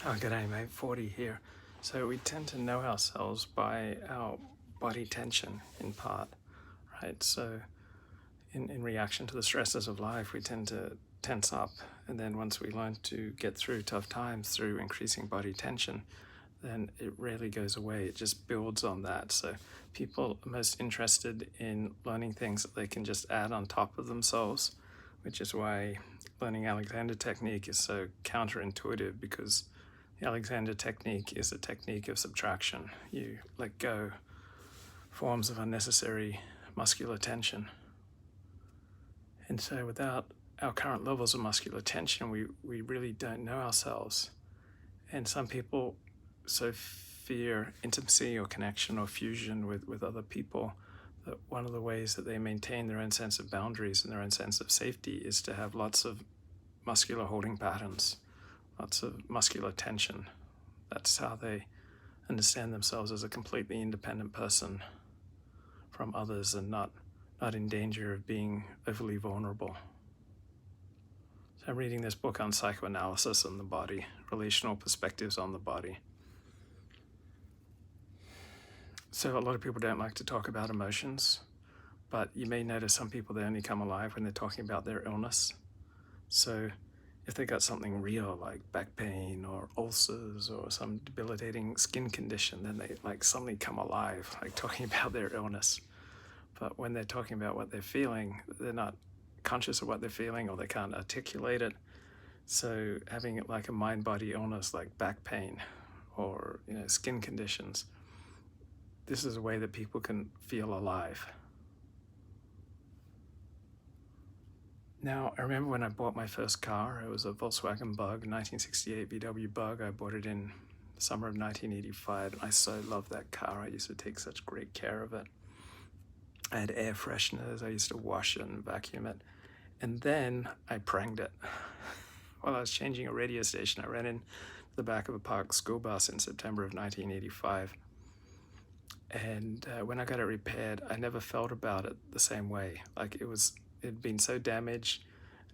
Oh, g'day, mate. 40 here. So we tend to know ourselves by our body tension in part, right? So in reaction to the stresses of life, we tend to tense up. And then once we learn to get through tough times through increasing body tension, then it rarely goes away. It just builds on that. So people are most interested in learning things that they can just add on top of themselves, which is why learning Alexander technique is so counterintuitive, because the Alexander technique is a technique of subtraction. You let go forms of unnecessary muscular tension. And so without our current levels of muscular tension, we really don't know ourselves. And some people so fear intimacy or connection or fusion with other people that one of the ways that they maintain their own sense of boundaries and their own sense of safety is to have lots of muscular holding patterns, lots of muscular tension. That's how they understand themselves as a completely independent person from others and not in danger of being overly vulnerable. So I'm reading this book on psychoanalysis and the body, Relational Perspectives on the Body. So a lot of people don't like to talk about emotions, but you may notice some people, they only come alive when they're talking about their illness. So if they got something real like back pain or ulcers or some debilitating skin condition, then they like suddenly come alive, like talking about their illness. But when they're talking about what they're feeling, they're not conscious of what they're feeling or they can't articulate it. So having it like a mind-body illness like back pain or skin conditions, this is a way that people can feel alive. Now, I remember when I bought my first car, it was a Volkswagen Bug, 1968 VW Bug. I bought it in the summer of 1985, and I so loved that car. I used to take such great care of it. I had air fresheners. I used to wash it and vacuum it. And then I pranged it. While I was changing a radio station, I ran in the back of a parked school bus in September of 1985. And when I got it repaired, I never felt about it the same way. Like it'd been so damaged.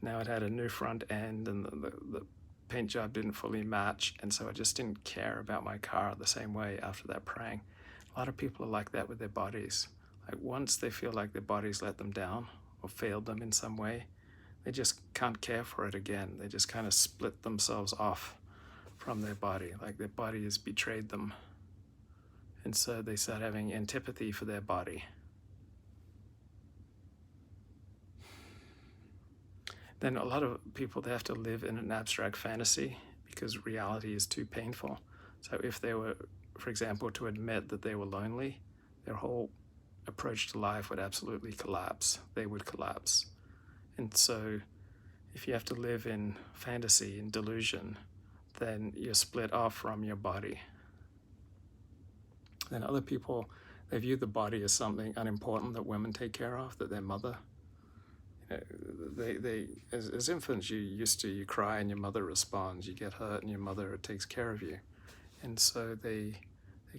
Now it had a new front end and the paint job didn't fully match. And so I just didn't care about my car the same way after that prang. A lot of people are like that with their bodies. Like once they feel like their bodies let them down or failed them in some way, they just can't care for it again. They just kind of split themselves off from their body, like their body has betrayed them. And so they start having antipathy for their body. Then a lot of people, they have to live in an abstract fantasy because reality is too painful. So if they were, for example, to admit that they were lonely, their whole approach to life would absolutely collapse. They would collapse. And so if you have to live in fantasy and delusion, then you're split off from your body. Then other people, they view the body as something unimportant that women take care of, that their mother. They as infants, you cry and your mother responds. You get hurt and your mother takes care of you. And so they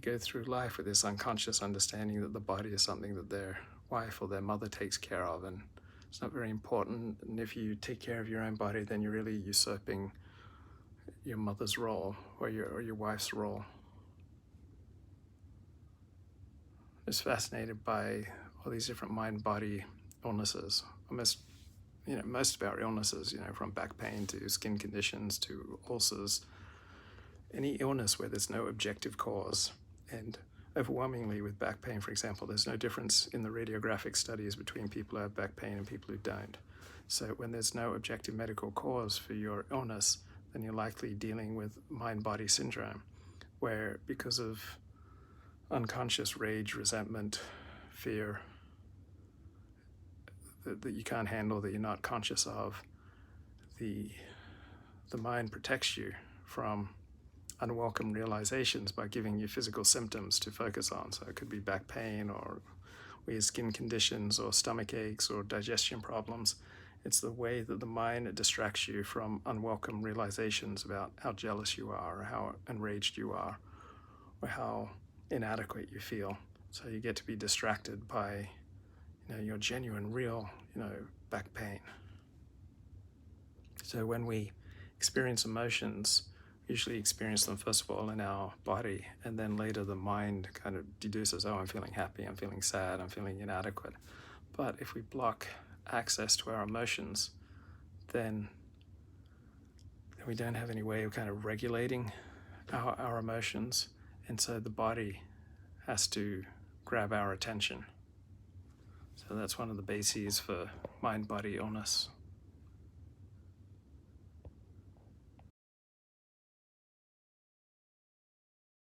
go through life with this unconscious understanding that the body is something that their wife or their mother takes care of, and it's not very important. And if you take care of your own body, then you're really usurping your mother's role or your wife's role. I was fascinated by all these different mind-body illnesses. Most of our illnesses, from back pain to skin conditions to ulcers, any illness where there's no objective cause. And overwhelmingly with back pain, for example, there's no difference in the radiographic studies between people who have back pain and people who don't. So when there's no objective medical cause for your illness, then you're likely dealing with mind-body syndrome, where because of unconscious rage, resentment, fear that you can't handle, that you're not conscious of, the mind protects you from unwelcome realizations by giving you physical symptoms to focus on. So it could be back pain or weird skin conditions or stomach aches or digestion problems. It's the way that the mind distracts you from unwelcome realizations about how jealous you are or how enraged you are or how inadequate you feel. So you get to be distracted by your genuine, real, back pain. So when we experience emotions, we usually experience them first of all in our body, and then later the mind kind of deduces, oh, I'm feeling happy, I'm feeling sad, I'm feeling inadequate. But if we block access to our emotions, then we don't have any way of kind of regulating our emotions, and so the body has to grab our attention. So that's one of the bases for mind-body illness.